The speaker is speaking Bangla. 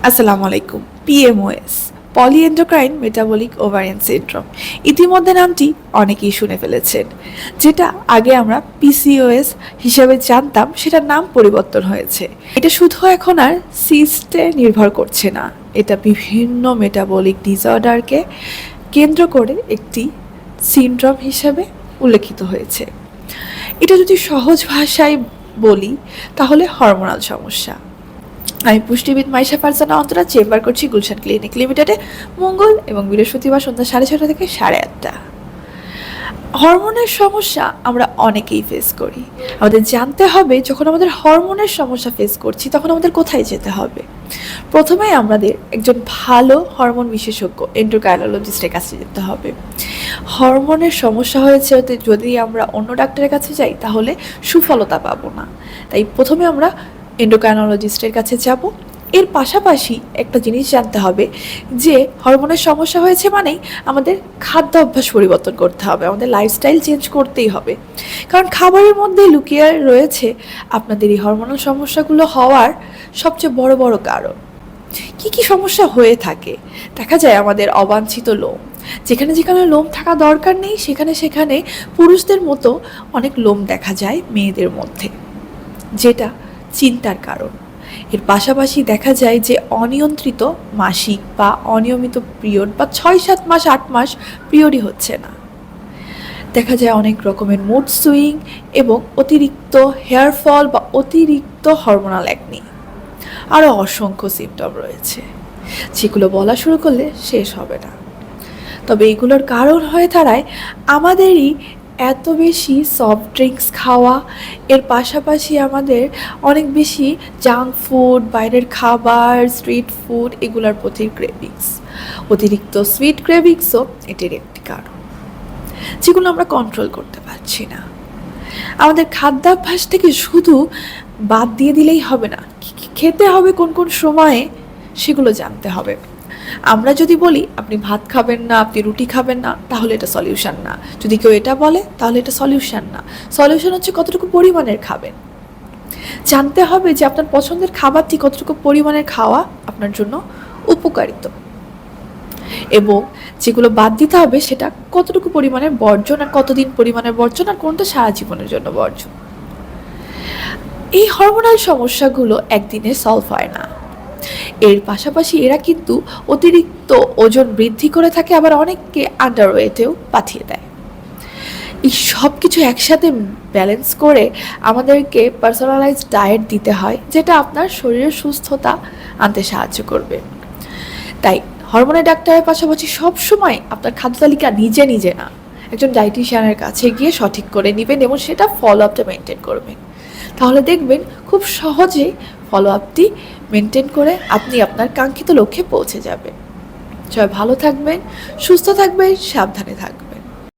আসসালামু আলাইকুম। পিএমওএস, পলিএন্ডোক্রাইন মেটাবলিক ওভারিয়ান সিনড্রোম, ইতিমধ্যে নামটি অনেকেই শুনে ফেলেছেন। যেটা আগে আমরা পিসিওএস হিসাবে জানতাম, সেটার নাম পরিবর্তন হয়েছে। এটা শুধু এখন আর সিস্টে নির্ভর করছে না, এটা বিভিন্ন মেটাবলিক ডিসঅর্ডারকে কেন্দ্র করে একটি সিনড্রোম হিসাবে উল্লেখিত হয়েছে। এটা যদি সহজ ভাষায় বলি তাহলে হরমোনাল সমস্যা। আমি পুষ্টিবিদ মাইশা ফারজানা অন্তরা, চেম্বার করছি গুলশান ক্লিনিক লিমিটেডে মঙ্গল এবং বৃহস্পতিবার সন্ধ্যা 6:30 থেকে 8:30। হরমোনের সমস্যা আমরা অনেকেই ফেস করি। আমাদের জানতে হবে যখন আমাদের হরমোনের সমস্যা ফেস করছি তখন আমাদের কোথায় যেতে হবে। প্রথমেই আমাদের একজন ভালো হরমোন বিশেষজ্ঞ এন্ডোক্রাইনোলজিস্টের কাছে যেতে হবে। হরমোনের সমস্যা হয়েছে যদি আমরা অন্য ডাক্তারের কাছে যাই তাহলে সুফলতা পাবো না। তাই প্রথমে আমরা এন্ডোক্রাইনোলজিস্টের কাছে যাব। এর পাশাপাশি একটা জিনিস জানতে হবে যে হরমোনের সমস্যা হয়েছে মানেই আমাদের খাদ্য অভ্যাস পরিবর্তন করতে হবে, আমাদের লাইফস্টাইল চেঞ্জ করতেই হবে। কারণ খাবারের মধ্যে লুকিয়ে রয়েছে আপনাদের এই হরমোনাল সমস্যাগুলো হওয়ার সবচেয়ে বড় বড় কারণ। কি সমস্যা হয়ে থাকে? দেখা যায় আমাদের অবাঞ্ছিত লোম, যেখানে যেখানে লোম থাকা দরকার নেই সেখানে সেখানে পুরুষদের মতো অনেক লোম দেখা যায় মেয়েদের মধ্যে, যেটা চিন্তার কারণ। এর পাশাপাশি দেখা যায় যে অনিয়ন্ত্রিত মাসিক বা অনিয়মিত পিরিয়ড বা 6-7 মাস 8 মাস পিরিয়ডই হচ্ছে না। দেখা যায় অনেক রকমের মুড সুইং এবং অতিরিক্ত হেয়ার ফল বা অতিরিক্ত হরমোনাল অ্যাকনি। আরও অসংখ্য সিমটম রয়েছে যেগুলো বলা শুরু করলে শেষ হবে না। তবে এগুলোর কারণ হয়ে দাঁড়ায় আমাদেরই এত বেশি সফট ড্রিঙ্কস খাওয়া, এর পাশাপাশি আমাদের অনেক বেশি জাঙ্ক ফুড, বাইরের খাবার, স্ট্রিট ফুড এগুলোর প্রতি ক্রেভিংস। অতিরিক্ত সুইট ক্রেভিংসও এটির একটি কারণ, যেগুলো আমরা কন্ট্রোল করতে পারছি না। আমাদের খাদ্যাভ্যাস থেকে শুধু বাদ দিয়ে দিলেই হবে না, খেতে হবে কোন কোন সময়ে সেগুলো জানতে হবে। আমরা যদি বলি আপনি ভাত খাবেন না, আপনি রুটি খাবেন না, তাহলে এটা সলিউশন না। যদি কেউ এটা বলে তাহলে এটা সলিউশন না। সলিউশন হচ্ছে কতটুকু পরিমাণের খাবেন। জানতে হবে যে আপনার পছন্দের খাবারটি কতটুকু পরিমাণের খাওয়া আপনার জন্য উপকারিত, এবং যেগুলো বাদ দিতে হবে সেটা কতটুকু পরিমাণের বর্জন, আর কতদিন পরিমাণের বর্জন, আর কোনটা সারা জীবনের জন্য বর্জন। এই হরমোনাল সমস্যাগুলো একদিনে সলভ হয় না। এর পাশাপাশি এরা কিন্তু অতিরিক্ত ওজন বৃদ্ধি করে থাকে, আবার অনেককে আন্ডারওয়েটেও পাঠিয়ে দেয়। এই সব কিছু একসাথে ব্যালেন্স করে আমাদেরকে পার্সোনালাইজড ডায়েট দিতে হয়, যেটা আপনার শরীরের সুস্থতা আনতে সাহায্য করবে। তাই হরমোনের ডাক্তারের পাশাপাশি সবসময় আপনার খাদ্য তালিকা নিজে নিজে না, একজন ডায়েটিশিয়ানের কাছে গিয়ে সঠিক করে নেবেন এবং সেটা ফলো আপটা মেনটেন করবেন। তাহলে দেখবেন খুব সহজে ফলো আপটি মেনটেন করে আপনি আপনার কাঙ্ক্ষিত লক্ষ্যে পৌঁছে যাবেন। সবাই ভালো থাকবেন, সুস্থ থাকবেন, সাবধানে থাকবেন।